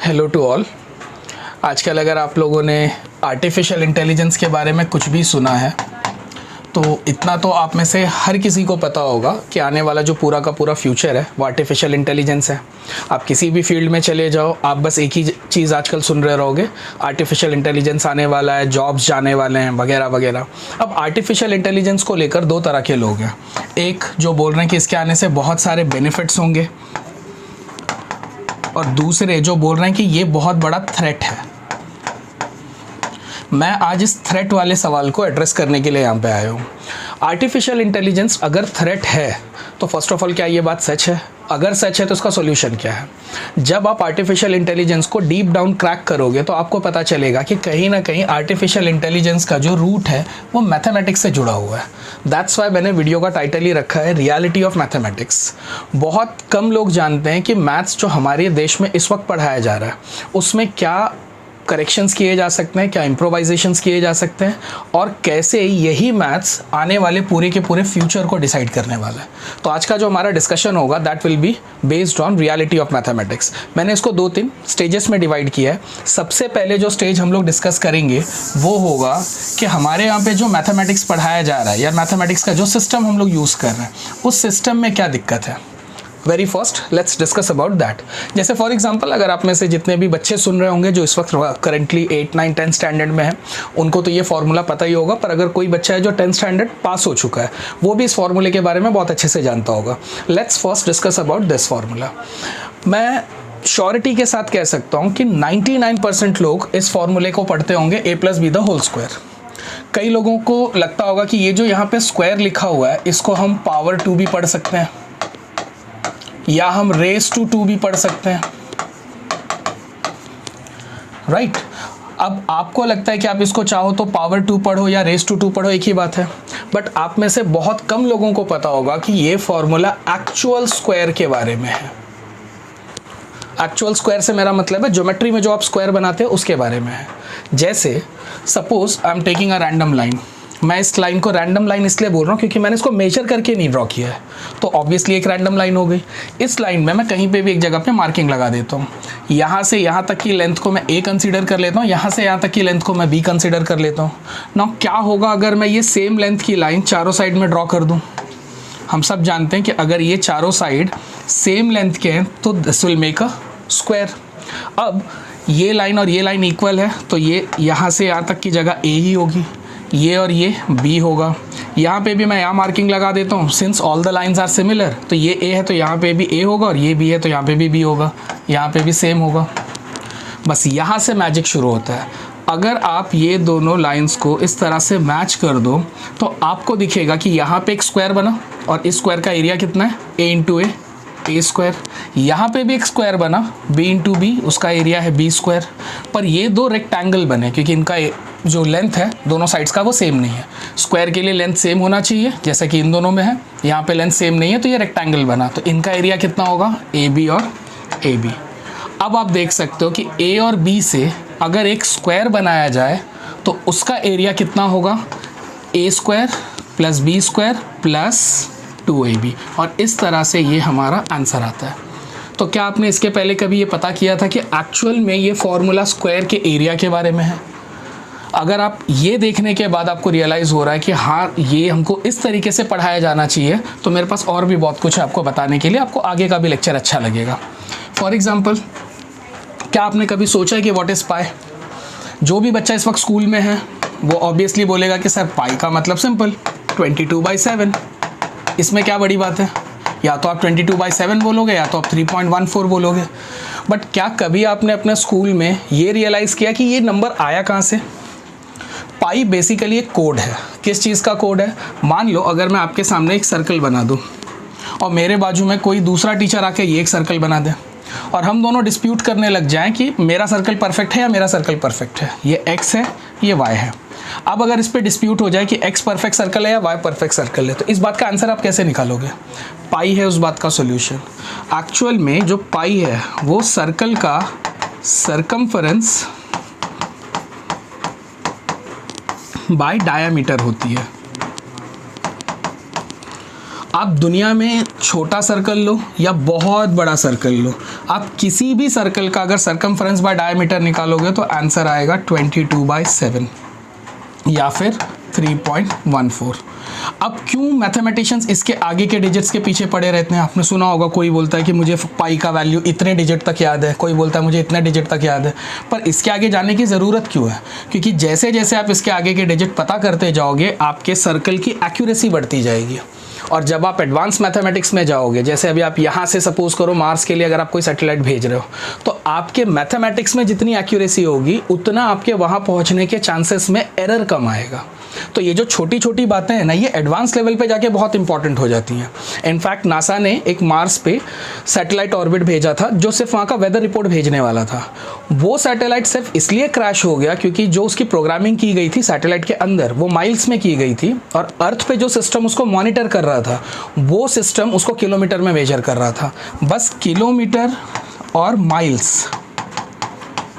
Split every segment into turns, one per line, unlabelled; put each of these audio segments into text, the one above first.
Hello to all. आजकल अगर आप लोगों ने आर्टिफिशियल इंटेलिजेंस के बारे में कुछ भी सुना है तो इतना तो आप में से हर किसी को पता होगा कि आने वाला जो पूरा का पूरा फ्यूचर है वो आर्टिफिशियल इंटेलिजेंस है। आप किसी भी फील्ड में चले जाओ, आप बस एक ही चीज़ आजकल सुन रहे रहोगे, आर्टिफिशियल इंटेलिजेंस आने वाला है, जॉब्स जाने वाले हैं वगैरह वगैरह। अब आर्टिफिशियल इंटेलिजेंस को लेकर दो तरह के लोग हैं। एक जो बोल रहे हैं कि इसके आने से बहुत सारे बेनिफिट्स होंगे, और दूसरे जो बोल रहे हैं कि ये बहुत बड़ा थ्रेट है। मैं आज इस थ्रेट वाले सवाल को एड्रेस करने के लिए यहाँ पे आया हूँ। आर्टिफिशियल इंटेलिजेंस अगर थ्रेट है तो फर्स्ट ऑफ ऑल क्या ये बात सच है? अगर सच है तो इसका सॉल्यूशन क्या है? जब आप आर्टिफिशियल इंटेलिजेंस को डीप डाउन क्रैक करोगे तो आपको पता चलेगा कि कहीं ना कहीं आर्टिफिशियल इंटेलिजेंस का जो रूट है वो मैथमेटिक्स से जुड़ा हुआ है। दैट्स वाई मैंने वीडियो का टाइटल ही रखा है रियलिटी ऑफ मैथमेटिक्स। बहुत कम लोग जानते हैं कि मैथ्स जो हमारे देश में इस वक्त पढ़ाया जा रहा है उसमें क्या करेक्शंस किए जा सकते हैं, क्या इम्प्रोवाइजेशंस किए जा सकते हैं, और कैसे यही मैथ्स आने वाले पूरे के पूरे फ्यूचर को डिसाइड करने वाला है। तो आज का जो हमारा डिस्कशन होगा that will be based on reality of mathematics. मैंने इसको 2-3 स्टेजेस में डिवाइड किया है। सबसे पहले जो स्टेज हम लोग डिस्कस करेंगे वो होगा कि हमारे यहाँ पे जो मैथमेटिक्स पढ़ाया जा रहा है या मैथमेटिक्स का जो सिस्टम हम लोग यूज़ कर रहे हैं उस सिस्टम में क्या दिक्कत है। Very first let's discuss about that. जैसे फॉर एग्जांपल अगर आप में से जितने भी बच्चे सुन रहे होंगे जो इस वक्त करेंटली 8, 9, 10 स्टैंडर्ड में है उनको तो ये फार्मूला पता ही होगा, पर अगर कोई बच्चा है जो 10 स्टैंडर्ड पास हो चुका है वो भी इस फार्मूले के बारे में बहुत अच्छे से जानता होगा। Let's first discuss about this formula. मैं श्योरिटी के साथ कह सकता हूँ कि 99% लोग इस फार्मूले को पढ़ते होंगे a+b²। कई लोगों को लगता होगा कि ये जो यहाँ पे स्क्वायर लिखा हुआ है इसको हम पावर 2 भी पढ़ सकते हैं या हम रेस टू 2 भी पढ़ सकते हैं, राइट। अब आपको लगता है कि आप इसको चाहो तो पावर 2 पढ़ो या रेस टू 2 पढ़ो, एक ही बात है। बट आप में से बहुत कम लोगों को पता होगा कि ये फॉर्मूला एक्चुअल स्क्वायर के बारे में है। एक्चुअल स्क्वायर से मेरा मतलब है ज्योमेट्री में जो आप स्क्वायर बनाते हैं उसके बारे में है। जैसे suppose I am taking a random line. मैं इस लाइन को रैंडम लाइन इसलिए बोल रहा हूँ क्योंकि मैंने इसको मेजर करके नहीं ड्रॉ किया है, तो ऑब्वियसली एक रैंडम लाइन हो गई। इस लाइन में मैं कहीं पे भी एक जगह पे मार्किंग लगा देता हूँ। यहाँ से यहाँ तक की लेंथ को मैं ए कंसीडर कर लेता हूँ, यहाँ से यहाँ तक की लेंथ को मैं बी कंसीडर कर लेता हूँ। नाउ क्या होगा अगर मैं ये सेम लेंथ की लाइन चारों साइड में ड्रॉ कर दूँ? हम सब जानते हैं कि अगर ये चारों साइड सेम लेंथ के हैं तो this will make a square. अब ये लाइन और ये लाइन इक्वल है तो ये यहाँ से यहाँ तक की जगह ए ही होगी, ये और ये बी होगा। यहाँ पे भी मैं यहाँ मार्किंग लगा देता हूँ, since all the lines are similar, तो ये ए है तो यहाँ पे भी ए होगा और ये बी है तो यहाँ पे भी बी होगा, यहाँ पे भी सेम होगा। बस यहाँ से मैजिक शुरू होता है। अगर आप ये दोनों लाइंस को इस तरह से मैच कर दो तो आपको दिखेगा कि यहाँ पे एक स्क्वायर बना और इस स्क्वायर का एरिया कितना है a स्क्वायर। यहाँ पे भी एक स्क्वायर बना b उसका एरिया है b²। पर ये दो रेक्टेंगल बने क्योंकि इनका जो लेंथ है दोनों साइड्स का वो सेम नहीं है। स्क्वायर के लिए लेंथ सेम होना चाहिए जैसा कि इन दोनों में है, यहाँ पे लेंथ सेम नहीं है तो ये रेक्टेंगल बना, तो इनका एरिया कितना होगा AB और AB। अब आप देख सकते हो कि A और B से अगर एक स्क्वायर बनाया जाए तो उसका एरिया कितना होगा A² + B² + 2AB, और इस तरह से ये हमारा आंसर आता है। तो क्या आपने इसके पहले कभी ये पता किया था कि एक्चुअल में ये फॉर्मूला स्क्वायर के एरिया के बारे में है? अगर आप ये देखने के बाद आपको रियलाइज़ हो रहा है कि हाँ ये हमको इस तरीके से पढ़ाया जाना चाहिए, तो मेरे पास और भी बहुत कुछ है आपको बताने के लिए, आपको आगे का भी लेक्चर अच्छा लगेगा। फॉर एग्जाम्पल, क्या आपने कभी सोचा है कि व्हाट इज़ पाई? जो भी बच्चा इस वक्त स्कूल में है वो ऑब्वियसली बोलेगा कि सर पाई का मतलब सिंपल 22/7। इसमें क्या बड़ी बात है? या तो आप 22/7 बोलोगे या तो आप 3.14 बोलोगे। बट क्या कभी आपने अपने स्कूल में ये रियलाइज़ किया कि ये नंबर आया कहाँ से? पाई बेसिकली एक कोड है। किस चीज़ का कोड है? मान लो अगर मैं आपके सामने एक सर्कल बना दूँ और मेरे बाजू में कोई दूसरा टीचर आके ये एक सर्कल बना दे और हम दोनों डिस्प्यूट करने लग जाएं कि मेरा सर्कल परफेक्ट है या मेरा सर्कल परफेक्ट है, ये x है ये y है। अब अगर इस पे डिस्प्यूट हो जाए कि x परफेक्ट सर्कल है या y परफेक्ट सर्कल है, तो इस बात का आंसर आप कैसे निकालोगे? पाई है उस बात का सॉल्यूशन। एक्चुअल में जो पाई है वो सर्कल का सर्कमफरेंस बाय डायामीटर होती है। आप दुनिया में छोटा सर्कल लो या बहुत बड़ा सर्कल लो, आप किसी भी सर्कल का अगर सर्कमफ्रेंस बाय डायमीटर निकालोगे तो आंसर आएगा 22/7 या फिर 3.14। अब क्यों मैथमेटिशियंस इसके आगे के डिजिट्स के पीछे पड़े रहते हैं? आपने सुना होगा, कोई बोलता है कि मुझे पाई का वैल्यू इतने डिजिट तक याद है, कोई बोलता है मुझे इतने डिजिट तक याद है। पर इसके आगे जाने की ज़रूरत क्यों है? क्योंकि जैसे जैसे आप इसके आगे के डिजिट पता करते जाओगे आपके सर्कल की एक्यूरेसी बढ़ती जाएगी। और जब आप एडवांस मैथमेटिक्स में जाओगे, जैसे अभी आप यहाँ से सपोज करो मार्स के लिए अगर आप कोई सैटेलाइट भेज रहे हो, तो आपके मैथमेटिक्स में जितनी एक्यूरेसी होगी उतना आपके वहाँ पहुँचने के चांसेस में एरर कम आएगा। तो ये जो छोटी छोटी बातें हैं ना, ये एडवांस लेवल पे जाके बहुत इंपॉर्टेंट हो जाती हैं। इनफैक्ट नासा ने एक मार्स पे सैटेलाइट ऑर्बिट भेजा था जो सिर्फ वहाँ का वेदर रिपोर्ट भेजने वाला था। वो सैटेलाइट सिर्फ इसलिए क्रैश हो गया क्योंकि जो उसकी प्रोग्रामिंग की गई थी सैटेलाइट के अंदर वो माइल्स में की गई थी, और अर्थ पे जो सिस्टम उसको मॉनिटर कर रहा था वो सिस्टम उसको किलोमीटर में मेजर कर रहा था। बस किलोमीटर और माइल्स,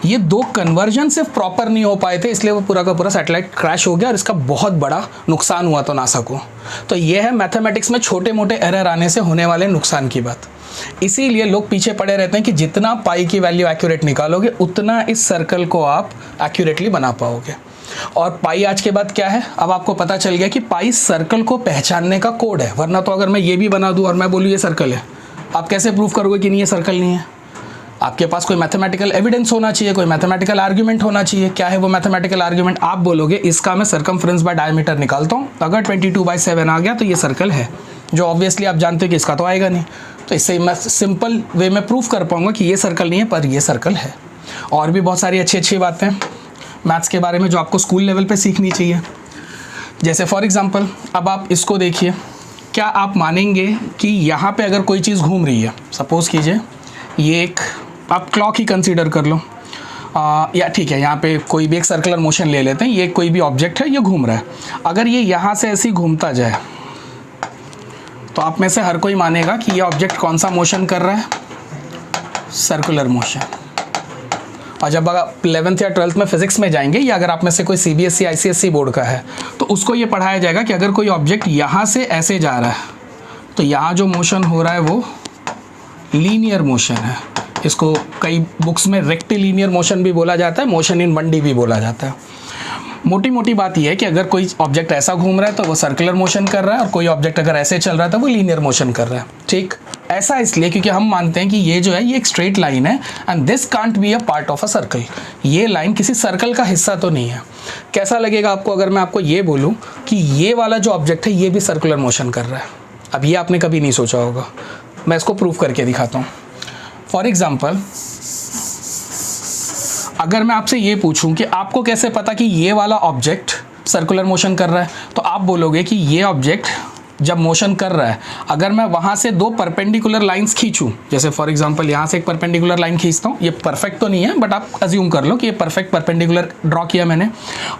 ये दो कन्वर्जन सिर्फ प्रॉपर नहीं हो पाए थे, इसलिए वो पूरा का पूरा सैटेलाइट क्रैश हो गया और इसका बहुत बड़ा नुकसान हुआ तो नासा को। तो ये है मैथमेटिक्स में छोटे मोटे एरर आने से होने वाले नुकसान की बात। इसीलिए लोग पीछे पड़े रहते हैं कि जितना पाई की वैल्यू एक्यूरेट निकालोगे उतना इस सर्कल को आप एक्यूरेटली बना पाओगे। और पाई आज के बाद क्या है? अब आपको पता चल गया कि पाई सर्कल को पहचानने का कोड है। वरना तो अगर मैं ये भी बना दूं और मैं बोलूँ ये सर्कल है, आप कैसे प्रूव करोगे कि नहीं ये सर्कल नहीं है? आपके पास कोई मैथमेटिकल एविडेंस होना चाहिए, कोई मैथमेटिकल आर्ग्यूमेंट होना चाहिए। क्या है वो मैथमेटिकल आर्ग्यूमेंट? आप बोलोगे इसका मैं सर्कमफ्रेंस बाय डायमीटर निकालता हूँ, अगर 22/7 आ गया तो ये सर्कल है, जो ऑब्वियसली आप जानते हो कि इसका तो आएगा नहीं। तो इससे मैं सिंपल वे में प्रूफ कर पाऊंगा कि ये सर्कल नहीं है पर ये सर्कल है। और भी बहुत सारी अच्छी अच्छी बातें मैथ्स के बारे में जो आपको स्कूल लेवल पे सीखनी चाहिए। जैसे फॉर एग्जांपल अब आप इसको देखिए, क्या आप मानेंगे कि यहाँ पे अगर कोई चीज़ घूम रही है, सपोज कीजिए ये एक आप क्लॉक ही कंसीडर कर लो, या ठीक है यहाँ पे कोई भी एक सर्कुलर मोशन ले लेते हैं, ये कोई भी ऑब्जेक्ट है, ये घूम रहा है। अगर ये यहाँ से ऐसे ही घूमता जाए तो आप में से हर कोई मानेगा कि ये ऑब्जेक्ट कौन सा मोशन कर रहा है? Circular motion. और जब आप 11th या 12th में फिजिक्स में जाएंगे, या अगर आप में से कोई CBSE ICSE बोर्ड का है तो उसको ये पढ़ाया जाएगा कि अगर कोई ऑब्जेक्ट यहाँ से ऐसे जा रहा है तो यहाँ जो मोशन हो रहा है वो लीनियर मोशन है। इसको कई बुक्स में रेक्टिलिनियर मोशन भी बोला जाता है, मोशन इन 1D भी बोला जाता है। मोटी मोटी बात यह है कि अगर कोई ऑब्जेक्ट ऐसा घूम रहा है तो वो सर्कुलर मोशन कर रहा है, और कोई ऑब्जेक्ट अगर ऐसे चल रहा है तो वो लीनियर मोशन कर रहा है। ठीक, ऐसा इसलिए क्योंकि हम मानते हैं कि ये जो है ये एक स्ट्रेट लाइन है and this can't be a part of a circle. ये लाइन किसी सर्कल का हिस्सा तो नहीं है। कैसा लगेगा आपको अगर मैं आपको ये बोलूँ कि ये वाला जो ऑब्जेक्ट है ये भी सर्कुलर मोशन कर रहा है? अब ये आपने कभी नहीं सोचा होगा, मैं इसको प्रूव करके दिखाता हूँ। फॉर एग्जाम्पल अगर मैं आपसे ये पूछूं कि आपको कैसे पता कि ये वाला ऑब्जेक्ट सर्कुलर मोशन कर रहा है, तो आप बोलोगे कि ये ऑब्जेक्ट जब मोशन कर रहा है, अगर मैं वहाँ से दो परपेंडिकुलर लाइंस खींचूं, जैसे फॉर एग्जांपल यहाँ से एक परपेंडिकुलर लाइन खींचता हूँ, ये परफेक्ट तो नहीं है बट आप अज्यूम कर लो कि ये परफेक्ट परपेंडिकुलर ड्रॉ किया मैंने,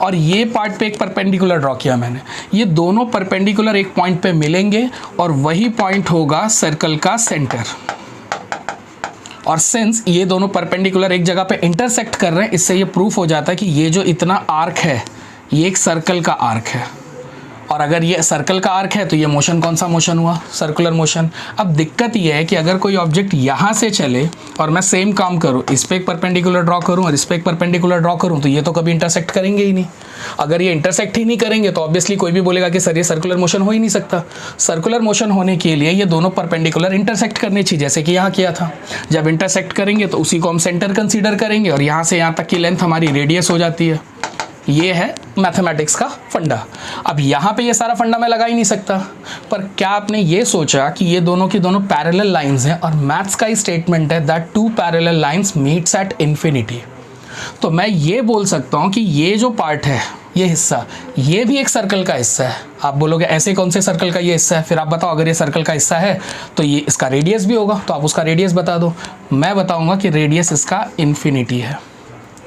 और ये पार्ट पे एक परपेंडिकुलर ड्रॉ किया मैंने। ये दोनों परपेंडिकुलर एक पॉइंट पे मिलेंगे और वही पॉइंट होगा सर्कल का सेंटर। और सिंस ये दोनों परपेंडिकुलर एक जगह पे इंटरसेक्ट कर रहे हैं, इससे ये प्रूफ हो जाता है कि ये जो इतना आर्क है ये एक सर्कल का आर्क है। और अगर ये सर्कल का आर्क है तो ये मोशन कौन सा मोशन हुआ? Circular motion. अब दिक्कत ये है कि अगर कोई ऑब्जेक्ट यहाँ से चले और मैं सेम काम करूँ, इस पर एक परपेंडिकुलर ड्रॉ करूँ और इस पर एक परपेंडिकुलर ड्रॉ करूँ, तो ये तो कभी इंटरसेक्ट करेंगे ही नहीं। अगर ये इंटरसेक्ट ही नहीं करेंगे तो ऑब्वियसली कोई भी बोलेगा कि सर ये सर्कुलर मोशन हो ही नहीं सकता। सर्कुलर मोशन होने के लिए ये दोनों परपेंडिकुलर इंटरसेक्ट करनी चाहिए, जैसे कि यहाँ किया था। जब इंटरसेक्ट करेंगे तो उसी को हम सेंटर कंसीडर करेंगे और यहाँ से यहाँ तक की लेंथ हमारी रेडियस हो जाती है। ये है मैथमेटिक्स का फंडा। अब यहाँ पे ये सारा फंडा मैं लगा ही नहीं सकता, पर क्या आपने ये सोचा कि ये दोनों की दोनों पैरेलल लाइंस हैं, और मैथ्स का ही स्टेटमेंट है that two parallel lines meets at infinity. तो मैं ये बोल सकता हूँ कि ये जो पार्ट है, ये हिस्सा, ये भी एक सर्कल का हिस्सा है। आप बोलोगे ऐसे कौन से सर्कल का ये हिस्सा है? फिर आप बताओ, अगर ये सर्कल का हिस्सा है तो ये इसका रेडियस भी होगा, तो आप उसका रेडियस बता दो। मैं बताऊँगा कि रेडियस इसका इन्फिनिटी है।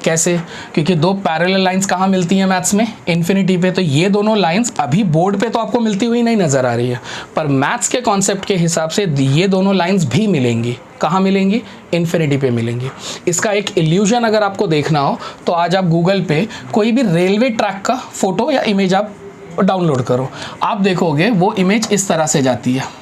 कैसे? क्योंकि दो पैरेलल लाइंस कहाँ मिलती हैं मैथ्स में? इन्फिनिटी पे। तो ये दोनों लाइंस अभी बोर्ड पे तो आपको मिलती हुई नहीं नज़र आ रही है, पर मैथ्स के कॉन्सेप्ट के हिसाब से ये दोनों लाइंस भी मिलेंगी। कहाँ मिलेंगी? इन्फिनिटी पे मिलेंगी। इसका एक इल्यूजन अगर आपको देखना हो तो आज आप गूगल पे कोई भी रेलवे ट्रैक का फोटो या इमेज आप और डाउनलोड करो। आप देखोगे वो इमेज इस तरह से जाती है।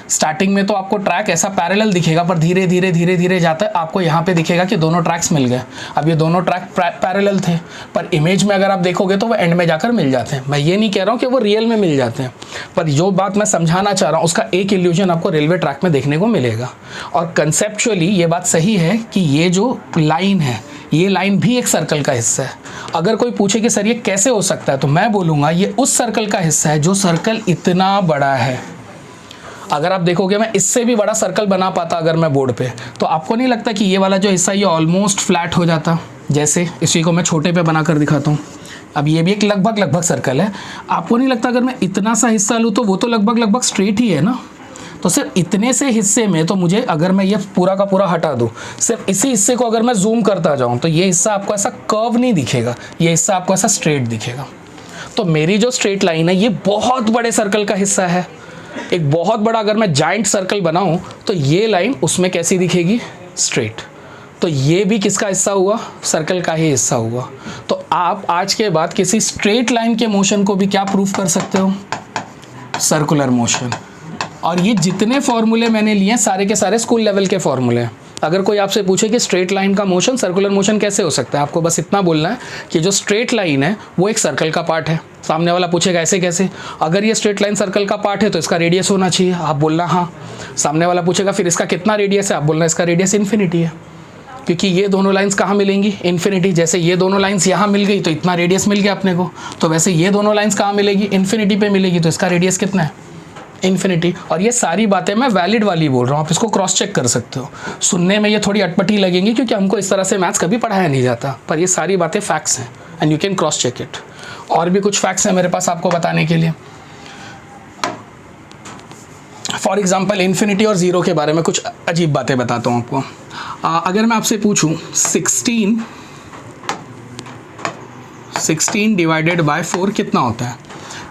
स्टार्टिंग में तो आपको ट्रैक ऐसा पैरेलल दिखेगा, पर धीरे धीरे धीरे धीरे जाता है आपको यहाँ पे दिखेगा कि दोनों ट्रैक्स मिल गए। अब ये दोनों ट्रैक पैरेलल थे, पर इमेज में अगर आप देखोगे तो वो एंड में जाकर मिल जाते हैं। मैं ये नहीं कह रहा हूँ कि वो रियल में मिल जाते हैं, पर जो बात मैं समझाना चाह रहा हूँ उसका एक इल्यूजन आपको रेलवे ट्रैक में देखने को मिलेगा। और कंसेप्चुअली ये बात सही है कि ये जो लाइन है, ये लाइन भी एक सर्कल का हिस्सा है। अगर कोई पूछे कि सर ये कैसे हो सकता है, तो मैं बोलूँगा ये उस सर्कल का हिस्सा है जो सर्कल इतना बड़ा है। अगर आप देखोगे मैं इससे भी बड़ा सर्कल बना पाता अगर मैं बोर्ड पे, तो आपको नहीं लगता कि ये वाला जो हिस्सा ये ऑलमोस्ट फ्लैट हो जाता। जैसे इसी को मैं छोटे पे बनाकर दिखाता हूँ। अब ये भी एक लगभग सर्कल है। आपको नहीं लगता अगर मैं इतना सा हिस्सा लूँ तो वो तो लगभग स्ट्रेट ही है ना। तो सिर्फ इतने से हिस्से में तो मुझे, अगर मैं ये पूरा का पूरा हटा दूँ, सिर्फ इसी हिस्से को अगर मैं जूम करता जाऊँ तो ये हिस्सा आपको ऐसा कर्व नहीं दिखेगा, ये हिस्सा आपको ऐसा स्ट्रेट दिखेगा। तो मेरी जो स्ट्रेट लाइन है ये बहुत बड़े सर्कल का हिस्सा है। एक बहुत बड़ा अगर मैं जाइंट सर्कल बनाऊं तो ये लाइन उसमें कैसी दिखेगी, स्ट्रेट। तो ये भी किसका हिस्सा हुआ, सर्कल का ही हिस्सा हुआ। तो आप आज के बाद किसी स्ट्रेट लाइन के मोशन को भी क्या प्रूफ कर सकते हो, सर्कुलर मोशन। और ये जितने फॉर्मूले मैंने लिए सारे के सारे स्कूल लेवल के फॉर्मूले हैं। अगर कोई आपसे पूछे कि स्ट्रेट लाइन का मोशन सर्कुलर मोशन कैसे हो सकता है, आपको बस इतना बोलना है कि जो स्ट्रेट लाइन है वो एक सर्कल का पार्ट है। सामने वाला पूछेगा ऐसे कैसे, अगर ये स्ट्रेट लाइन सर्कल का पार्ट है तो इसका रेडियस होना चाहिए, आप बोलना हाँ। सामने वाला पूछेगा फिर इसका कितना रेडियस है, आप बोलना इसका रेडियस इन्फिनिटी है, क्योंकि ये दोनों लाइंस कहाँ मिलेंगी, इन्फिनिटी। जैसे ये दोनों लाइंस यहाँ मिल गई तो इतना रेडियस मिल गया अपने को, तो वैसे ये दोनों लाइंस कहाँ मिलेगी, इन्फिनिटी पे मिलेगी, तो इसका रेडियस कितना है, इन्फिनिटी। और ये सारी बातें मैं वैलिड वाली बोल रहा हूँ, आप इसको क्रॉस चेक कर सकते हो। सुनने में ये थोड़ी अटपटी लगेंगी क्योंकि हमको इस तरह से मैथ्स कभी पढ़ाया नहीं जाता, पर ये सारी बातें फैक्ट्स हैं and you can cross check it. और भी कुछ फैक्ट्स हैं मेरे पास आपको बताने के लिए। फॉर एग्जाम्पल इन्फिनिटी और ज़ीरो के बारे में कुछ अजीब बातें बताता हूँ आपको। अगर मैं आपसे पूछूँ 16 डिवाइडेड बाय 4 कितना होता है,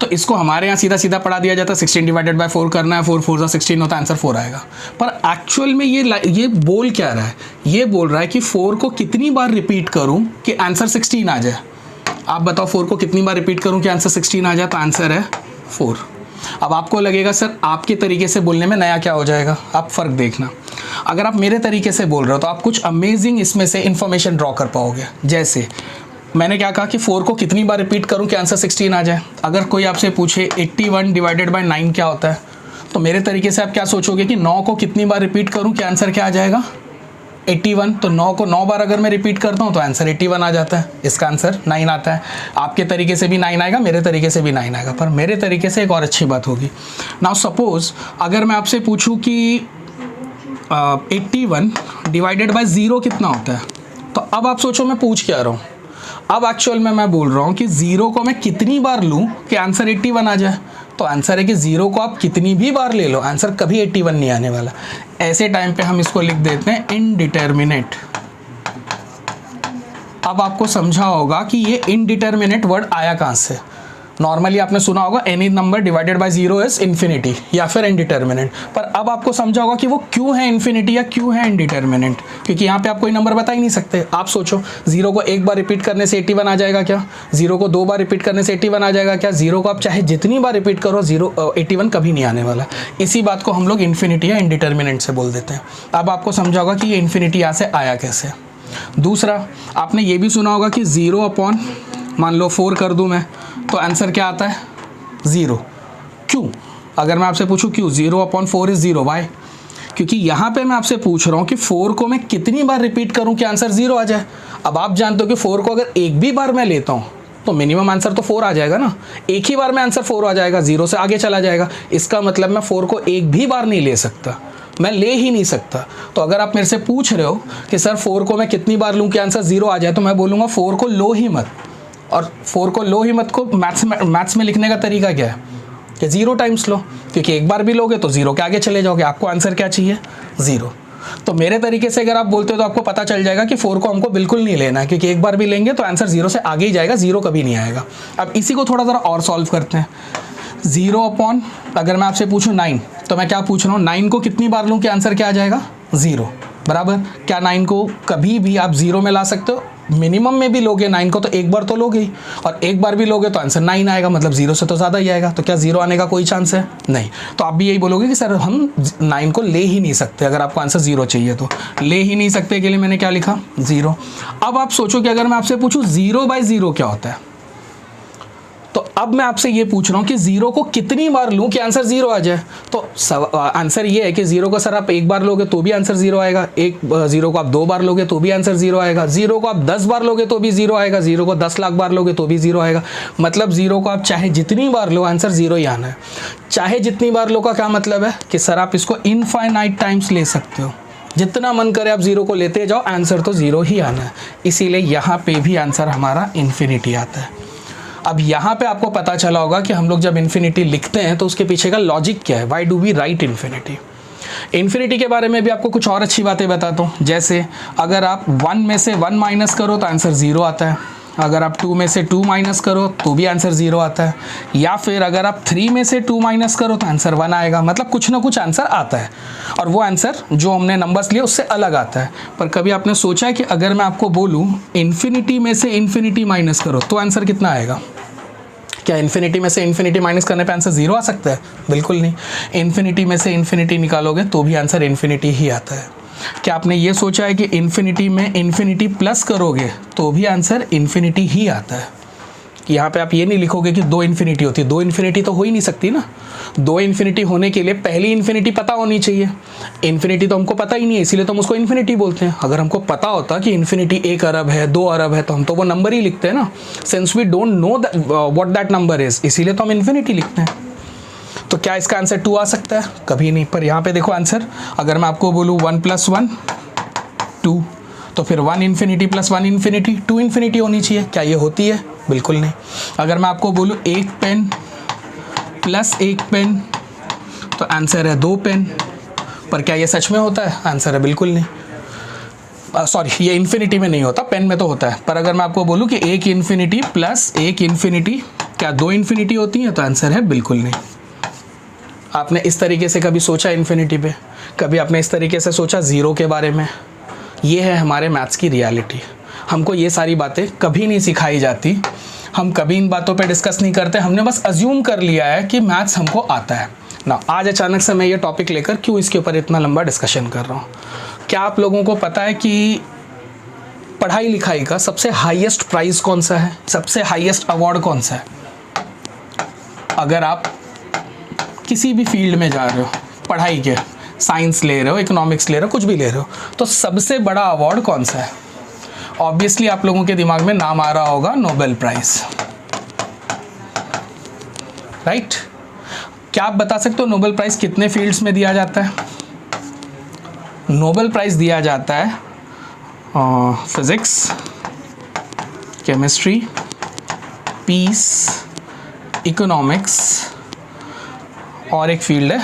तो इसको हमारे यहाँ सीधा सीधा पढ़ा दिया जाता है 16 डिवाइडेड बाय 4 करना है, 4 4 सा 16 होता है, आंसर 4 आएगा। पर एक्चुअल में ये बोल क्या रहा है, ये बोल रहा है कि 4 को कितनी बार रिपीट करूँ कि आंसर 16 आ जाए। आप बताओ 4 को कितनी बार रिपीट करूँ कि आंसर 16 आ जाए, तो आंसर है 4। अब आपको लगेगा सर आपके तरीके से बोलने में नया क्या हो जाएगा, आप फ़र्क देखना। अगर आप मेरे तरीके से बोल रहे हो तो आप कुछ अमेजिंग इसमें से इन्फॉर्मेशन ड्रॉ कर पाओगे। जैसे मैंने क्या कहा कि 4 को कितनी बार रिपीट करूं कि आंसर 16 आ जाए। अगर कोई आपसे पूछे 81 डिवाइडेड बाय 9 क्या होता है, तो मेरे तरीके से आप क्या सोचोगे कि 9 को कितनी बार रिपीट करूं कि आंसर क्या आ जाएगा, 81। तो 9 को 9 बार अगर मैं रिपीट करता हूं तो आंसर 81 आ जाता है, इसका आंसर 9 आता है। आपके तरीके से भी 9 आएगा, मेरे तरीके से भी 9 आएगा, पर मेरे तरीके से एक और अच्छी बात होगी। नाउ सपोज अगर मैं आपसे पूछूँ कि 81 डिवाइडेड बाय 0 कितना होता है, तो अब आप सोचो मैं पूछ क्या रहा हूँ। अब एक्चुअल में मैं बोल रहा हूँ कि 0 को मैं कितनी बार लूँ कि आंसर 81 आ जाए। तो आंसर है कि 0 को आप कितनी भी बार ले लो, आंसर कभी 81 नहीं आने वाला। ऐसे टाइम पे हम इसको लिख देते हैं इनडिटर्मिनेट। अब आपको समझा होगा कि ये इनडिटर्मिनेट वर्ड आया कहाँ से। नॉर्मली आपने सुना होगा any number divided by 0 is infinity या फिर इनडिटर्मिनेट, पर अब आपको समझा होगा कि वो क्यों है इन्फिनिटी या क्यों है इनडिटर्मिनेट, क्योंकि यहाँ पे आप कोई नंबर बता ही नहीं सकते। आप सोचो 0 को एक बार रिपीट करने से 81 आ जाएगा क्या, 0 को 2 बार रिपीट करने से 81 आ जाएगा क्या, 0 को आप चाहे जितनी बार रिपीट करो 81 कभी नहीं आने वाला। इसी बात को हम लोग इन्फिनिटी या इनडिटर्मिनेट से बोल देते हैं। अब आपको समझा होगा कि ये इन्फिनिटी यहाँ से आया कैसे। दूसरा आपने ये भी सुना होगा कि 0 अपॉन मान लो 4 कर दूं मैं, तो आंसर क्या आता है 0। क्यों, अगर मैं आपसे पूछूं क्यों 0 अपॉन 4 इज 0, वाई, क्योंकि यहाँ पे मैं आपसे पूछ रहा हूँ कि 4 को मैं कितनी बार रिपीट करूँ कि आंसर 0 आ जाए। अब आप जानते हो कि 4 को अगर एक भी बार मैं लेता हूँ तो मिनिमम आंसर तो 4 आ जाएगा ना, एक ही बार में आंसर 4 आ जाएगा, 0 से आगे चला जाएगा। इसका मतलब मैं 4 को एक भी बार नहीं ले सकता, मैं ले ही नहीं सकता। तो अगर आप मेरे से पूछ रहे हो कि सर 4 को मैं कितनी बार लूँ कि आंसर 0 आ जाए, तो मैं बोलूँगा 4 को लो ही मत। और 4 को लो ही मत को मैथ्स में लिखने का तरीका क्या है कि 0 टाइम्स लो, क्योंकि एक बार भी लोगे तो 0 के आगे चले जाओगे, आपको आंसर क्या चाहिए 0। तो मेरे तरीके से अगर आप बोलते हो तो आपको पता चल जाएगा कि 4 को हमको बिल्कुल नहीं लेना है, क्योंकि एक बार भी लेंगे तो आंसर 0 से आगे ही जाएगा, 0 कभी नहीं आएगा। अब इसी को थोड़ा ज़रा और सॉल्व करते हैं। 0 अपॉन अगर मैं आपसे पूछूँ 9, तो मैं क्या पूछ रहा हूँ, 9 को कितनी बार लूँ कि आंसर क्या आ जाएगा 0, बराबर। क्या 9 को कभी भी आप 0 में ला सकते हो, मिनिमम में भी लोगे 9 को तो एक बार तो लोगे ही, और एक बार भी लोगे तो आंसर 9 आएगा, मतलब 0 से तो ज़्यादा ही आएगा। तो क्या 0 आने का कोई चांस है? नहीं। तो आप भी यही बोलोगे कि सर हम 9 को ले ही नहीं सकते, अगर आपको आंसर 0 चाहिए तो। ले ही नहीं सकते के लिए मैंने क्या लिखा? 0। अब आप सोचो कि अगर मैं आपसे पूछूं 0/0 क्या होता है, तो अब मैं आपसे ये पूछ रहा हूँ कि 0 को कितनी बार लूँ कि आंसर 0 आ जाए। तो आंसर ये है कि 0 को सर आप एक बार लोगे तो भी आंसर 0 आएगा, 0 को आप 2 बार लोगे तो भी आंसर 0 आएगा, 0 को आप 10 बार लोगे तो भी 0 आएगा, 0 को 10 लाख बार लोगे तो भी 0 आएगा। मतलब 0 को आप चाहे जितनी बार लो आंसर 0 ही आना है। चाहे जितनी बार लो का क्या मतलब है कि सर आप इसको इनफाइनाइट टाइम्स ले सकते हो, जितना मन करे आप 0 को लेते जाओ, आंसर तो 0 ही आना है। इसीलिए यहाँ पे भी आंसर हमारा इन्फिनिटी आता है। अब यहाँ पे आपको पता चला होगा कि हम लोग जब इन्फिनिटी लिखते हैं तो उसके पीछे का लॉजिक क्या है, why do we write infinity. Infinity के बारे में भी आपको कुछ और अच्छी बातें बताता हूँ। जैसे अगर आप 1 में से 1 माइनस करो तो आंसर 0 आता है, अगर आप 2 में से 2 माइनस करो तो भी आंसर 0 आता है, या फिर अगर आप 3 में से 2 माइनस करो तो आंसर 1 आएगा। मतलब कुछ ना कुछ आंसर आता है, और वो आंसर जो हमने नंबर्स लिए उससे अलग आता है। पर कभी आपने सोचा है कि अगर मैं आपको बोलूँ इन्फिनिटी में से इन्फिनिटी माइनस करो तो आंसर कितना आएगा? क्या इन्फिनिटी में से इन्फिनिटी माइनस करने पे आंसर 0 आ सकता है? बिल्कुल नहीं। इन्फिनिटी में से इन्फिनिटी निकालोगे तो भी आंसर इन्फिनिटी ही आता है। क्या आपने ये सोचा है कि इन्फिनिटी में इन्फिनिटी प्लस करोगे तो भी आंसर इन्फिनिटी ही आता है? कि यहाँ पे आप ये नहीं लिखोगे कि 2 इन्फिनिटी होती है, 2 इन्फिनिटी तो हो ही नहीं सकती ना। 2 इन्फिनिटी होने के लिए पहली इन्फिनिटी पता होनी चाहिए। इन्फिनिटी तो हमको पता ही नहीं है, इसीलिए तो हम उसको इन्फिनिटी बोलते हैं। अगर हमको पता होता कि इन्फिनिटी 1 अरब है, 2 अरब है, तो हम तो वो नंबर ही लिखते हैं ना। Since we don't know what that number is, इसीलिए तो हम इन्फिनिटी लिखते हैं। तो क्या इसका आंसर 2 आ सकता है? कभी नहीं। पर यहाँ पे देखो आंसर, अगर मैं आपको बोलूँ 1 + 1 2, तो फिर 1 इन्फिनिटी + 1 इन्फिनिटी 2 इन्फिनिटी होनी चाहिए। क्या ये होती है? बिल्कुल नहीं। अगर मैं आपको बोलूँ 1 पेन + 1 पेन, तो आंसर है 2 पेन। पर क्या ये सच में होता है? आंसर है बिल्कुल नहीं। सॉरी, ये इन्फिनिटी में नहीं होता, पेन में तो होता है। पर अगर मैं आपको बोलूँ कि 1 इन्फिनिटी + 1 इन्फिनिटी, क्या 2 इन्फिनिटी होती हैं? तो आंसर है बिल्कुल नहीं। आपने इस तरीके से कभी सोचा इन्फिनिटी पे? कभी आपने इस तरीके से सोचा 0 के बारे में? ये है हमारे मैथ्स की रियलिटी। हमको ये सारी बातें कभी नहीं सिखाई जाती, हम कभी इन बातों पे डिस्कस नहीं करते। हमने बस अज्यूम कर लिया है कि मैथ्स हमको आता है ना। आज अचानक से मैं ये टॉपिक लेकर क्यों इसके ऊपर इतना लंबा डिस्कशन कर रहा हूँ? क्या आप लोगों को पता है कि पढ़ाई लिखाई का सबसे हाईएस्ट प्राइज़ कौन सा है? सबसे हाईएस्ट अवार्ड कौन सा है? अगर आप किसी भी फील्ड में जा रहे हो, पढ़ाई के, साइंस ले रहे हो, इकोनॉमिक्स ले रहे हो, कुछ भी ले रहे हो, तो सबसे बड़ा अवार्ड कौन सा है? ऑब्वियसली आप लोगों के दिमाग में नाम आ रहा होगा नोबेल प्राइज़, राइट? क्या आप बता सकते हो नोबेल प्राइज़ कितने फील्ड्स में दिया जाता है? नोबेल प्राइज़ दिया जाता है फिज़िक्स, केमिस्ट्री, पीस, इकोनॉमिक्स, और एक फील्ड है,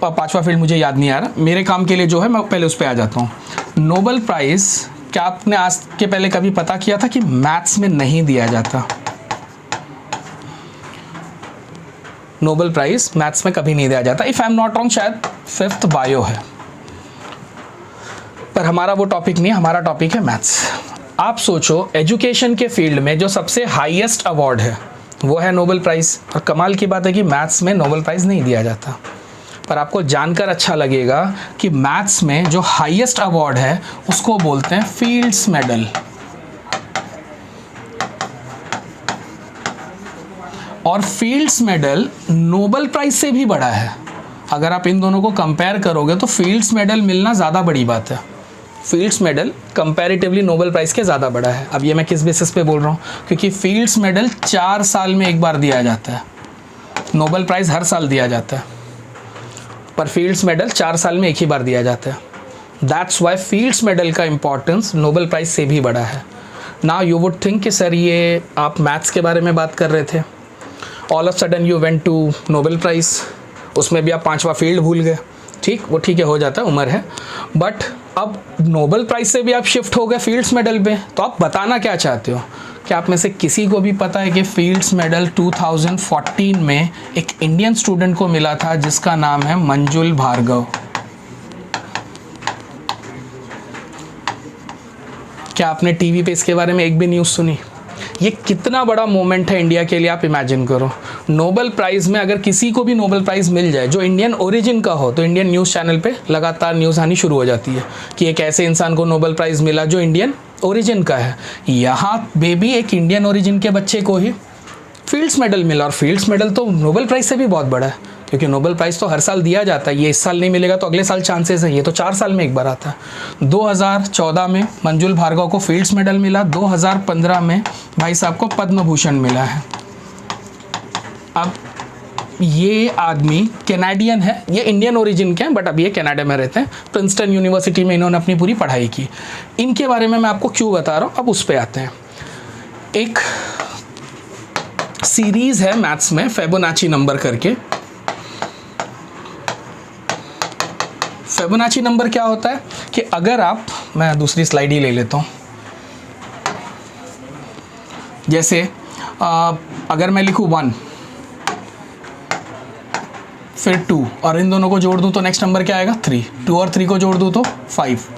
पांचवा फील्ड मुझे याद नहीं आ रहा। मेरे काम के लिए जो है मैं पहले उस पर आ जाता हूँ। नोबेल प्राइज़ क्या आपने आज के पहले कभी पता किया था कि मैथ्स में नहीं दिया जाता? नोबेल प्राइज़ मैथ्स में कभी नहीं दिया जाता। If I am not wrong, शायद 5th बायो है, पर हमारा वो टॉपिक नहीं है, हमारा टॉपिक है मैथ्स। आप सोचो एजुकेशन के फील्ड में जो सबसे हाईएस्ट अवार्ड है वो है नोबेल प्राइज़, और कमाल की बात है कि मैथ्स में नोबेल प्राइज़ नहीं दिया जाता। पर आपको जानकर अच्छा लगेगा कि मैथ्स में जो हाईएस्ट अवार्ड है उसको बोलते हैं फील्ड्स मेडल। और फील्ड्स मेडल नोबेल प्राइज़ से भी बड़ा है। अगर आप इन दोनों को कंपेयर करोगे तो फील्ड्स मेडल मिलना ज़्यादा बड़ी बात है। Fields medal comparatively Nobel prize के ज़्यादा बड़ा है। अब ये मैं किस बेसिस पे बोल रहा हूँ? क्योंकि फील्ड्स मेडल 4 साल में एक बार दिया जाता है, नोबेल प्राइज़ हर साल दिया जाता है, पर फील्ड्स मेडल 4 साल में एक ही बार दिया जाता है। दैट्स वाई फील्ड्स मेडल का इंपॉर्टेंस नोबेल प्राइज़ से भी बड़ा है। नाउ यू वुड थिंक कि सर ये आप मैथ्स के बारे में बात कर रहे थे, all of sudden you went to Nobel Prize, उसमें भी आप 5वां फील्ड भूल गए। ठीक, वो ठीक है, हो जाता है, उम्र है। बट अब नोबेल प्राइज़ से भी आप शिफ्ट हो गए फील्ड्स मेडल पे, तो आप बताना क्या चाहते हो? क्या आप में से किसी को भी पता है कि फील्ड्स मेडल 2014 में एक इंडियन स्टूडेंट को मिला था जिसका नाम है मंजुल भार्गव? क्या आपने टीवी पे इसके बारे में एक भी न्यूज़ सुनी? ये कितना बड़ा मोमेंट है इंडिया के लिए, आप इमेजिन करो। नोबेल प्राइज़ में अगर किसी को भी नोबेल प्राइज़ मिल जाए जो इंडियन ओरिजिन का हो, तो इंडियन न्यूज़ चैनल पे लगातार न्यूज़ आनी शुरू हो जाती है कि एक ऐसे इंसान को नोबेल प्राइज़ मिला जो इंडियन ओरिजिन का है। यहाँ बेबी एक इंडियन ओरिजिन के बच्चे को ही फील्ड्स मेडल मिला, और फील्ड्स मेडल तो नोबेल प्राइज़ से भी बहुत बड़ा है, क्योंकि नोबेल प्राइज़ तो हर साल दिया जाता है। ये इस साल नहीं मिलेगा तो अगले साल चांसेस है, ये तो 4 साल में एक बार आता है। 2014 में मंजुल भार्गव को फील्ड्स मेडल मिला, 2015 में भाई साहब को पद्म भूषण मिला है। अब ये आदमी कैनेडियन है, ये इंडियन ओरिजिन के हैं बट अब ये कनाडा में रहते हैं। प्रिंसटन यूनिवर्सिटी में इन्होंने अपनी पूरी पढ़ाई की। इनके बारे में मैं आपको क्यों बता रहा हूँ, अब उस पर आते हैं। एक सीरीज़ है मैथ्स में फिबोनाची नंबर करके। फिबोनाची नंबर क्या होता है कि अगर आप, मैं दूसरी स्लाइड ही ले लेता हूँ, जैसे अगर मैं लिखूँ 1 फिर 2 और इन दोनों को जोड़ दूँ तो नेक्स्ट नंबर क्या आएगा 3, 2 और 3 को जोड़ दूँ तो 5,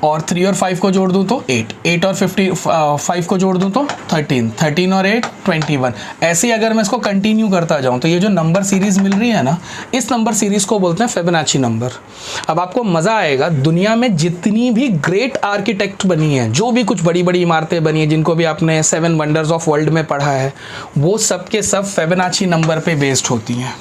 और 3 और 5 को जोड़ दूँ तो 8, 8 और 5 को जोड़ दूँ तो 13, 13 और 8 21। ऐसे ही अगर मैं इसको कंटिन्यू करता जाऊँ तो ये जो नंबर सीरीज़ मिल रही है ना, इस नंबर सीरीज़ को बोलते हैं फिबोनाची नंबर। अब आपको मज़ा आएगा, दुनिया में जितनी भी ग्रेट आर्किटेक्ट बनी है, जो भी कुछ बड़ी बड़ी इमारतें बनी हैं जिनको भी आपने 7 वंडर्स ऑफ वर्ल्ड में पढ़ा है, वो सब के सब फिबोनाची नंबर पे बेस्ड होती हैं।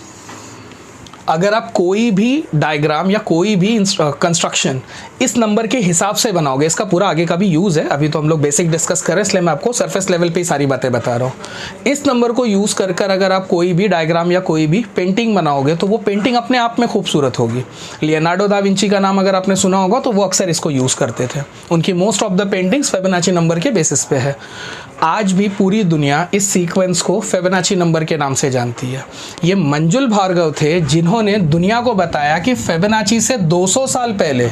अगर आप कोई भी डायग्राम या कोई भी कंस्ट्रक्शन इस नंबर के हिसाब से बनाओगे, इसका पूरा आगे का भी यूज़ है, अभी तो हम लोग बेसिक डिस्कस कर रहे हैं इसलिए मैं आपको सरफेस लेवल पे ही सारी बातें बता रहा हूँ। इस नंबर को यूज़ कर कर अगर आप कोई भी डायग्राम या कोई भी पेंटिंग बनाओगे तो वो पेंटिंग अपने आप में खूबसूरत होगी। लियोनार्डो दा विंची का नाम अगर आपने सुना होगा तो वो अक्सर इसको यूज़ करते थे। उनकी most of the paintings Fibonacci number के बेसिस पे है। आज भी पूरी दुनिया इस सीक्वेंस को फिबोनाची नंबर के नाम से जानती है। ये मंजुल भार्गव थे जिन्होंने दुनिया को बताया कि फिबोनाची से 200 साल पहले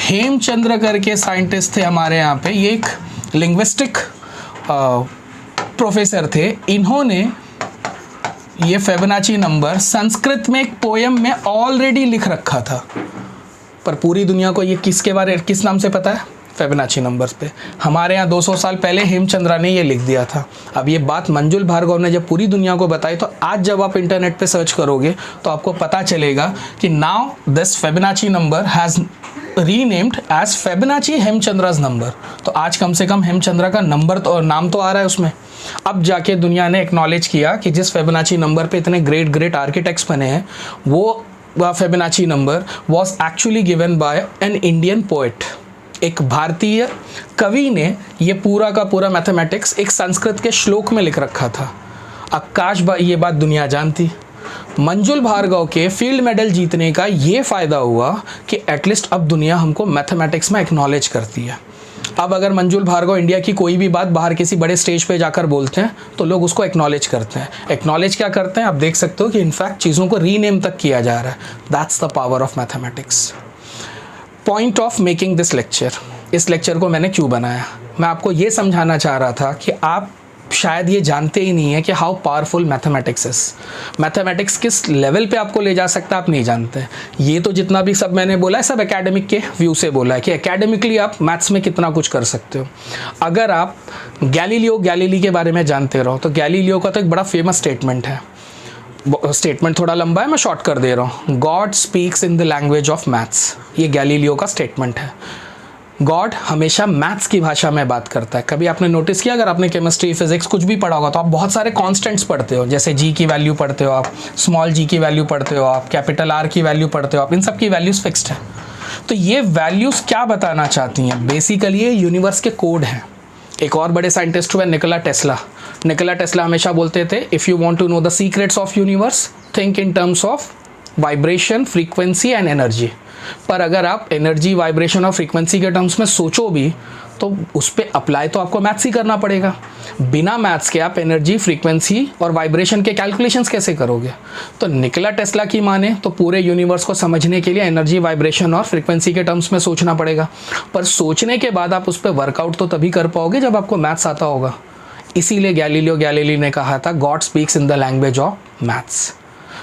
हेमचंद्र करके साइंटिस्ट थे हमारे यहाँ पे, ये एक लिंग्विस्टिक प्रोफेसर थे। इन्होंने ये फिबोनाची नंबर संस्कृत में एक पोयम में ऑलरेडी लिख रखा था, पर पूरी दुनिया को ये किस नाम से पता है, फिबोनाची नंबर्स पे। हमारे यहाँ 200 साल पहले हेमचंद्रा ने ये लिख दिया था। अब ये बात मंजुल भार्गव ने जब पूरी दुनिया को बताई तो आज जब आप इंटरनेट पे सर्च करोगे तो आपको पता चलेगा कि now this Fibonacci number has renamed as Fibonacci Hemachandra's number. तो आज कम से कम हेमचंद्रा का नंबर तो, नाम तो आ रहा है उसमें। अब जाके दुनिया ने एक्नॉलेज किया कि जिस फिबोनाची नंबर पे इतने ग्रेट आर्किटेक्ट्स बने हैं, वो Fibonacci number was actually given by an Indian poet. एक भारतीय कवि ने ये पूरा का पूरा मैथमेटिक्स एक संस्कृत के श्लोक में लिख रखा था। अब काश ये बात दुनिया जानती। मंजुल भार्गव के फील्ड मेडल जीतने का ये फ़ायदा हुआ कि एटलीस्ट अब दुनिया हमको मैथमेटिक्स में एक्नॉलेज करती है। अब अगर मंजुल भार्गव इंडिया की कोई भी बात बाहर किसी बड़े स्टेज पे जाकर बोलते हैं तो लोग उसको एक्नॉलेज करते हैं। एक्नॉलेज क्या करते हैं, आप देख सकते हो कि इनफैक्ट चीज़ों को रीनेम तक किया जा रहा है। That's the power of mathematics. Point of making this lecture, इस लेक्चर को मैंने क्यों बनाया, मैं आपको ये समझाना चाह रहा था कि आप शायद ये जानते ही नहीं है कि how powerful mathematics is. Mathematics किस लेवल पे आपको ले जा सकता है आप नहीं जानते। ये तो जितना भी सब मैंने बोला है सब एकेडमिक के व्यू से बोला है कि एकेडमिकली आप मैथ्स में कितना कुछ कर सकते हो। अगर आप गैलीली के बारे में जानते रहो तो गैलीलियो का तो एक बड़ा फेमस स्टेटमेंट है। स्टेटमेंट थोड़ा लंबा है, मैं शॉर्ट कर दे रहा हूँ। God speaks in the language of maths, ये गैलीलियो का स्टेटमेंट है। गॉड हमेशा मैथ्स की भाषा में बात करता है। कभी आपने नोटिस किया, अगर आपने केमिस्ट्री फिजिक्स कुछ भी पढ़ा होगा तो आप बहुत सारे कांस्टेंट्स पढ़ते हो, जैसे जी की वैल्यू पढ़ते हो आप, स्मॉल जी की वैल्यू पढ़ते हो आप, कैपिटल आर की वैल्यू पढ़ते हो आप, इन सब की वैल्यूज़ फिक्स्ड है। तो ये वैल्यूज़ क्या बताना चाहती हैं, बेसिकली ये यूनिवर्स के कोड हैं। एक और बड़े साइंटिस्ट हुए निकोला टेस्ला। निकोला टेस्ला हमेशा बोलते थे, if you want to know the secrets of universe think in terms of vibration, frequency and energy. पर अगर आप एनर्जी, वाइब्रेशन और फ्रीक्वेंसी के टर्म्स में सोचो भी तो उस पर अप्लाई तो आपको मैथ्स ही करना पड़ेगा। बिना मैथ्स के आप एनर्जी, फ्रीक्वेंसी और वाइब्रेशन के कैलकुलेशंस कैसे करोगे। तो निकोला टेस्ला की माने तो पूरे यूनिवर्स को समझने के लिए एनर्जी, वाइब्रेशन और फ्रीक्वेंसी के टर्म्स में सोचना पड़ेगा। पर सोचने के बाद आप उस पर वर्कआउट तो तभी कर पाओगे जब आपको मैथ्स आता होगा। इसीलिए गैलीलियो गैलीली ने कहा था, God speaks in the language of maths.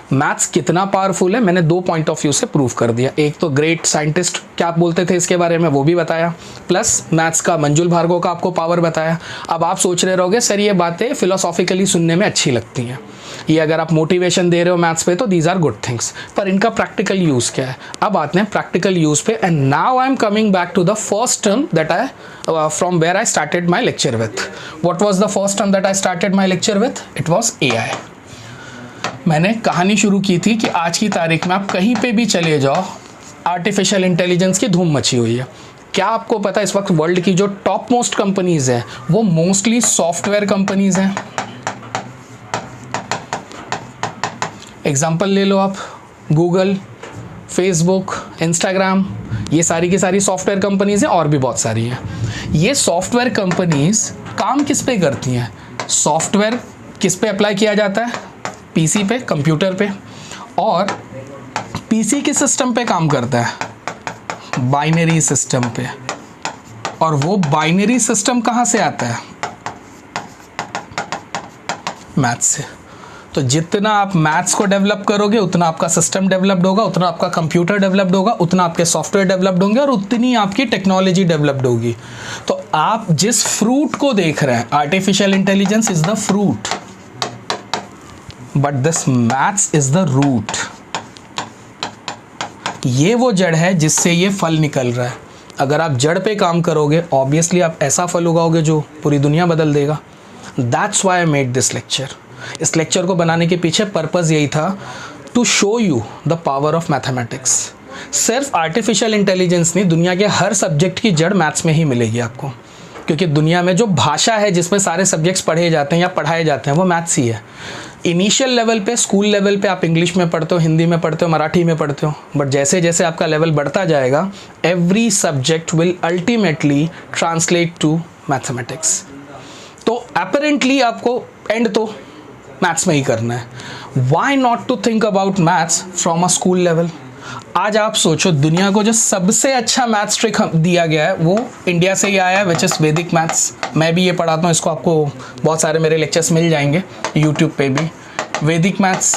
Maths कितना पावरफुल है मैंने 2 पॉइंट ऑफ व्यू से प्रूव कर दिया। एक तो ग्रेट साइंटिस्ट क्या आप बोलते थे इसके बारे में वो भी बताया, प्लस मैथ्स का मंजुल भार्गव का आपको पावर बताया। अब आप सोच रहे रहोगे सर ये बातें फिलोसॉफिकली सुनने में अच्छी लगती हैं, ये अगर आप मोटिवेशन दे रहे हो मैथ्स पे तो दीज आर गुड थिंग्स, पर इनका प्रैक्टिकल यूज़ क्या है। अब आते हैं प्रैक्टिकल यूज़ पे। And now I am coming back to the first term that I from where I started my lecture with. What was the first term that I started my lecture with? It was AI। मैंने कहानी शुरू की थी कि आज की तारीख में आप कहीं पे भी चले जाओ आर्टिफिशियल इंटेलिजेंस की धूम मची हुई है। क्या आपको पता है इस वक्त वर्ल्ड की जो टॉप मोस्ट कंपनीज हैं वो मोस्टली सॉफ्टवेयर कंपनीज हैं। एग्जाम्पल ले लो आप, गूगल, फेसबुक, इंस्टाग्राम, ये सारी की सारी सॉफ्टवेयर कंपनीज हैं और भी बहुत सारी हैं। ये सॉफ्टवेयर कंपनीज काम किस पे करती हैं? सॉफ्टवेयर किस पे अप्लाई किया जाता है? पीसी पे, कंप्यूटर पे। और पीसी किस सिस्टम पे काम करता है? बाइनरी सिस्टम पे। और वो बाइनरी सिस्टम कहाँ से आता है? मैथ्स से। तो जितना आप मैथ्स को डेवलप करोगे उतना आपका सिस्टम डेवलप्ड होगा, उतना आपका कंप्यूटर डेवलप्ड होगा, उतना आपके सॉफ्टवेयर डेवलप्ड होंगे और उतनी आपकी टेक्नोलॉजी डेवलप्ड होगी। तो आप जिस फ्रूट को देख रहे हैं, artificial intelligence is the fruit but this maths is the root. ये वो जड़ है जिससे ये फल निकल रहा है। अगर आप जड़ पे काम करोगे ऑब्वियसली आप ऐसा फल उगाओगे जो पूरी दुनिया बदल देगा। That's why I made this lecture. इस लेक्चर को बनाने के पीछे पर्पस यही था to show you the power of mathematics. सिर्फ आर्टिफिशियल इंटेलिजेंस नहीं, दुनिया के हर सब्जेक्ट की जड़ मैथ्स में ही मिलेगी आपको, क्योंकि दुनिया में जो भाषा है जिसमें सारे सब्जेक्ट्स पढ़े जाते हैं या पढ़ाए जाते हैं वो मैथ्स ही है। इनिशियल लेवल पे, स्कूल लेवल पे आप इंग्लिश में पढ़ते हो, हिंदी में पढ़ते हो, मराठी में पढ़ते हो, बट जैसे जैसे आपका लेवल बढ़ता जाएगा every subject will ultimately translate to mathematics. तो अपरेंटली आपको एंड तो मैथ्स में ही करना है। Why not to think about maths from a school level? आज आप सोचो दुनिया को जो सबसे अच्छा मैथ्स ट्रिक दिया गया है वो इंडिया से ही आया है, विच इज़ वैदिक मैथ्स। मैं भी ये पढ़ाता हूँ, इसको आपको बहुत सारे मेरे लेक्चर्स मिल जाएंगे यूट्यूब पे भी। वैदिक मैथ्स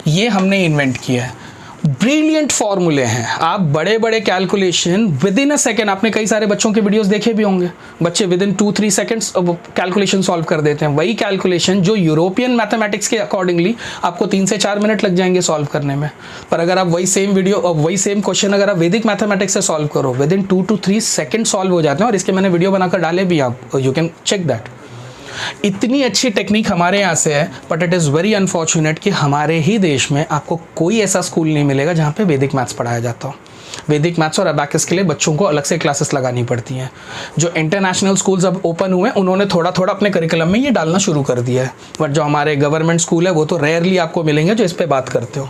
ये हमने इन्वेंट किया है। ब्रिलियंट फॉर्मूले हैं, आप बड़े बड़े calculation with in a second, आपने कई सारे बच्चों के वीडियोस देखे भी होंगे, बच्चे with in 2-3 seconds calculation solve कर देते हैं। वही कैलकुलेशन जो यूरोपियन मैथमेटिक्स के अकॉर्डिंगली आपको 3 से 4 मिनट लग जाएंगे सॉल्व करने में। पर अगर आप वही सेम क्वेश्चन अगर आप वैदिक मैथमेटिक्स से सॉल्व करो with in 2 to 3 second solve हो जाते हैं। और इसके मैंने वीडियो बनाकर डाले भी, आप यू कैन चेक दैट। इतनी अच्छी टेक्निक हमारे यहाँ से है, but it is very unfortunate कि हमारे ही देश में आपको कोई ऐसा स्कूल नहीं मिलेगा जहाँ पे वैदिक मैथ्स पढ़ाया जाता हो। वैदिक मैथ्स और अबैकस के लिए बच्चों को अलग से क्लासेस लगानी पड़ती हैं। जो इंटरनेशनल स्कूल्स अब ओपन हुए हैं उन्होंने थोड़ा थोड़ा अपने करिकुलम में ये डालना शुरू कर दिया है, बट जो हमारे गवर्नमेंट स्कूल है वो तो रेयरली आपको मिलेंगे जो इस पर बात करते हो।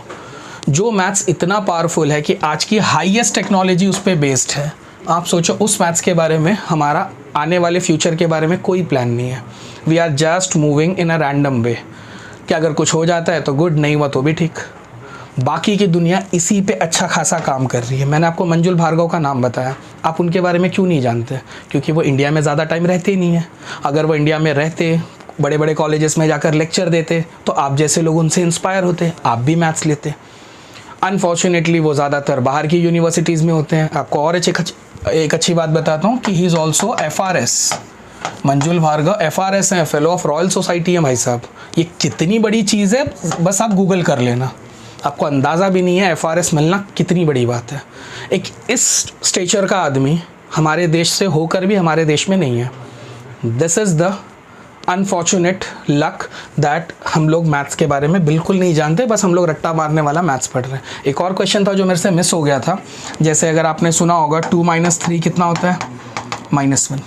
जो मैथ्स इतना पावरफुल है कि आज की हाईएस्ट टेक्नोलॉजी उस पर बेस्ड है। आप सोचो उस मैथ्स के बारे में हमारा आने वाले फ्यूचर के बारे में कोई प्लान नहीं है। We are just moving in a random way कि अगर कुछ हो जाता है तो गुड, नहीं हुआ तो भी ठीक। बाकी की दुनिया इसी पे अच्छा खासा काम कर रही है। मैंने आपको मंजुल भार्गव का नाम बताया, आप उनके बारे में क्यों नहीं जानते? क्योंकि वो इंडिया में ज़्यादा टाइम रहते ही नहीं है। अगर वो इंडिया में रहते, बड़े बड़े कॉलेजेस में जाकर लेक्चर देते तो आप जैसे लोग उनसे इंस्पायर होते, आप भी मैथ्स लेते। अनफॉर्चुनेटली वो ज़्यादातर बाहर की यूनिवर्सिटीज़ में होते हैं। आपको और एक अच्छी बात बताता हूँ कि he is also FRS। Manjul Bhargava FRS हैं, फेलो ऑफ रॉयल सोसाइटी है भाई साहब। ये कितनी बड़ी चीज़ है, बस आप गूगल कर लेना, आपको अंदाज़ा भी नहीं है FRS मिलना कितनी बड़ी बात है। एक इस स्टेचर का आदमी हमारे देश से होकर भी हमारे देश में नहीं है। This is the unfortunate luck that हम लोग मैथ्स के बारे में बिल्कुल नहीं जानते, बस हम लोग रट्टा मारने वाला मैथ्स पढ़ रहे हैं। एक और क्वेश्चन था जो मेरे से मिस हो गया था, जैसे अगर आपने सुना होगा 2 - 3 कितना होता है? -1।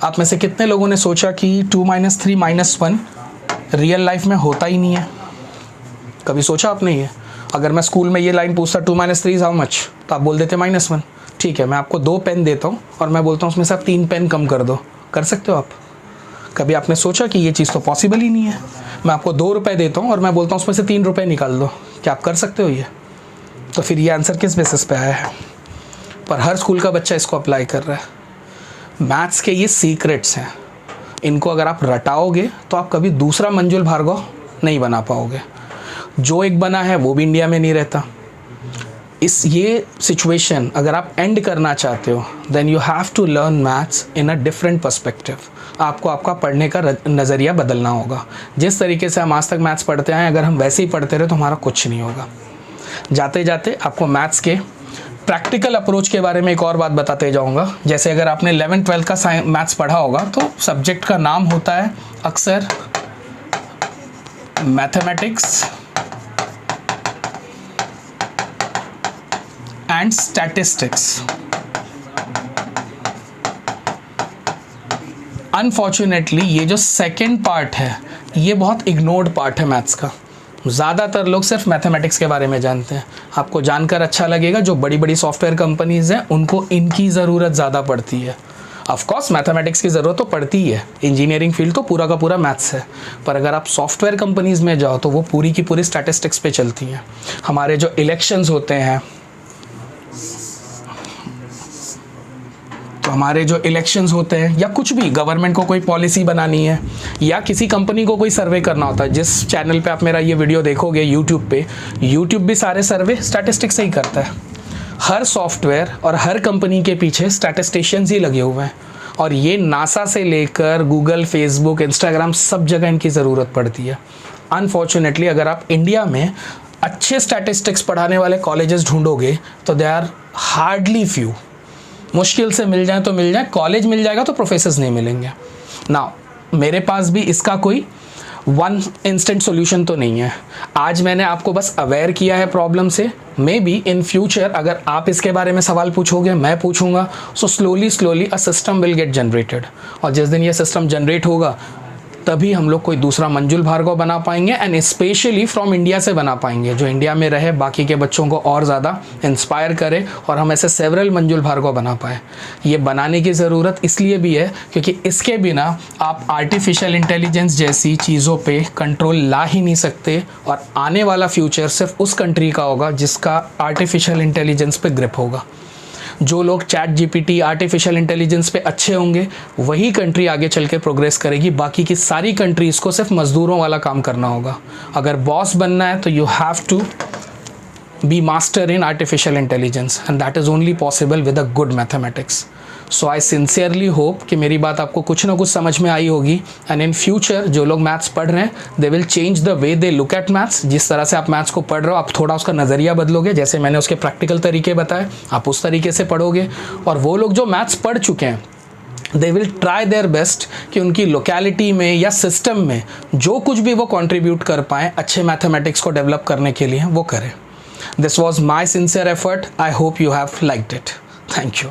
आप में से कितने लोगों ने सोचा कि 2 - 3 -1 रियल लाइफ में होता ही नहीं है? कभी सोचा आपने ये? अगर मैं स्कूल में ये लाइन पूछता 2 - 3 हाउ मच, तो आप बोल देते -1। ठीक है, मैं आपको 2 पेन देता हूँ और मैं बोलता हूँ उसमें से आप 3 पेन कम कर दो, कर सकते हो आप? कभी आपने सोचा कि ये चीज़ तो पॉसिबल ही नहीं है? मैं आपको 2 रुपये देता हूँ और मैं बोलता हूँ उसमें से 3 रुपये निकाल दो, क्या आप कर सकते हो ये? तो फिर ये आंसर किस बेसिस पे आया है? पर हर स्कूल का बच्चा इसको अप्लाई कर रहा है। मैथ्स के ये सीक्रेट्स हैं, इनको अगर आप रटाओगे तो आप कभी दूसरा मंजुल भार्गव नहीं बना पाओगे। जो एक बना है वो भी इंडिया में नहीं रहता। ये सिचुएशन अगर आप एंड करना चाहते हो, then you have to learn maths in a different perspective. आपको आपका पढ़ने का नज़रिया बदलना होगा। जिस तरीके से हम आज तक मैथ्स पढ़ते आए, अगर हम वैसे ही पढ़ते रहे तो हमारा कुछ नहीं होगा। जाते जाते आपको मैथ्स के प्रैक्टिकल अप्रोच के बारे में एक और बात बताते जाऊंगा। जैसे अगर आपने 11th-12th का मैथ्स पढ़ा होगा तो सब्जेक्ट का नाम होता है अक्सर मैथमेटिक्स एंड स्टैटिस्टिक्स। अनफॉर्चुनेटली ये जो सेकेंड पार्ट है ये बहुत इग्नोर्ड पार्ट है मैथ्स का। ज़्यादातर लोग सिर्फ मैथमेटिक्स के बारे में जानते हैं। आपको जानकर अच्छा लगेगा, जो बड़ी बड़ी सॉफ्टवेयर कंपनीज़ हैं उनको इनकी ज़रूरत ज़्यादा पड़ती है। ऑफ कोर्स मैथमेटिक्स की ज़रूरत तो पड़ती ही है, इंजीनियरिंग फील्ड तो पूरा का पूरा मैथ्स है, पर अगर आप सॉफ्टवेयर कंपनीज़ में जाओ तो वो पूरी की पूरी स्टैटिस्टिक्स पे चलती हैं। हमारे जो इलेक्शंस होते हैं, तो हमारे जो इलेक्शंस होते हैं या कुछ भी गवर्नमेंट को कोई पॉलिसी बनानी है या किसी कंपनी को कोई सर्वे करना होता है, जिस चैनल पे आप मेरा ये वीडियो देखोगे यूट्यूब पे, यूट्यूब भी सारे सर्वे स्टैटिस्टिक्स से ही करता है। हर सॉफ्टवेयर और हर कंपनी के पीछे स्टैटिस्टिशियंस ही लगे हुए हैं, और ये नासा से लेकर गूगल, फेसबुक, इंस्टाग्राम सब जगह इनकी ज़रूरत पड़ती है। अनफॉर्चुनेटली अगर आप इंडिया में अच्छे स्टैटिस्टिक्स पढ़ाने वाले कॉलेजेस ढूंढोगे तो दे आर हार्डली फ्यू। मुश्किल से मिल जाए तो मिल जाए, कॉलेज मिल जाएगा तो प्रोफेसर्स नहीं मिलेंगे ना। मेरे पास भी इसका कोई वन इंस्टेंट सॉल्यूशन तो नहीं है। आज मैंने आपको बस अवेयर किया है प्रॉब्लम से। मे बी इन फ्यूचर अगर आप इसके बारे में सवाल पूछोगे, मैं पूछूंगा, so slowly a system will get generated. और जिस दिन ये सिस्टम जनरेट होगा तभी हम लोग कोई दूसरा मंजुल भार्गव बना पाएंगे, एंड स्पेशली फ्रॉम इंडिया से बना पाएंगे, जो इंडिया में रहे, बाकी के बच्चों को और ज़्यादा इंस्पायर करे और हम ऐसे सेवरल मंजुल भार्गव बना पाए। ये बनाने की ज़रूरत इसलिए भी है क्योंकि इसके बिना आप आर्टिफिशियल इंटेलिजेंस जैसी चीज़ों पे कंट्रोल ला ही नहीं सकते, और आने वाला फ्यूचर सिर्फ उस कंट्री का होगा जिसका आर्टिफिशियल इंटेलिजेंस पे ग्रिप होगा। जो लोग चैट जीपीटी, आर्टिफिशियल इंटेलिजेंस पे अच्छे होंगे, वही कंट्री आगे चल के प्रोग्रेस करेगी। बाकी की सारी कंट्रीज़ को सिर्फ मज़दूरों वाला काम करना होगा। अगर बॉस बनना है तो you have to be master in artificial intelligence, and that is only possible with a good mathematics. So I sincerely hope कि मेरी बात आपको कुछ ना कुछ समझ में आई होगी, एंड इन फ्यूचर जो लोग मैथ्स पढ़ रहे हैं they will change the way they look at maths. जिस तरह से आप मैथ्स को पढ़ रहे हो, आप थोड़ा उसका नज़रिया बदलोगे। जैसे मैंने उसके प्रैक्टिकल तरीके बताए, आप उस तरीके से पढ़ोगे। और वो लोग जो मैथ्स पढ़ चुके हैं they will try their best कि उनकी लोकेलिटी में या सिस्टम में जो कुछ भी वो कॉन्ट्रीब्यूट कर पाएँ अच्छे मैथमेटिक्स को डेवलप करने के लिए, वो करें। This was my sincere effort. I hope you have liked it. Thank you.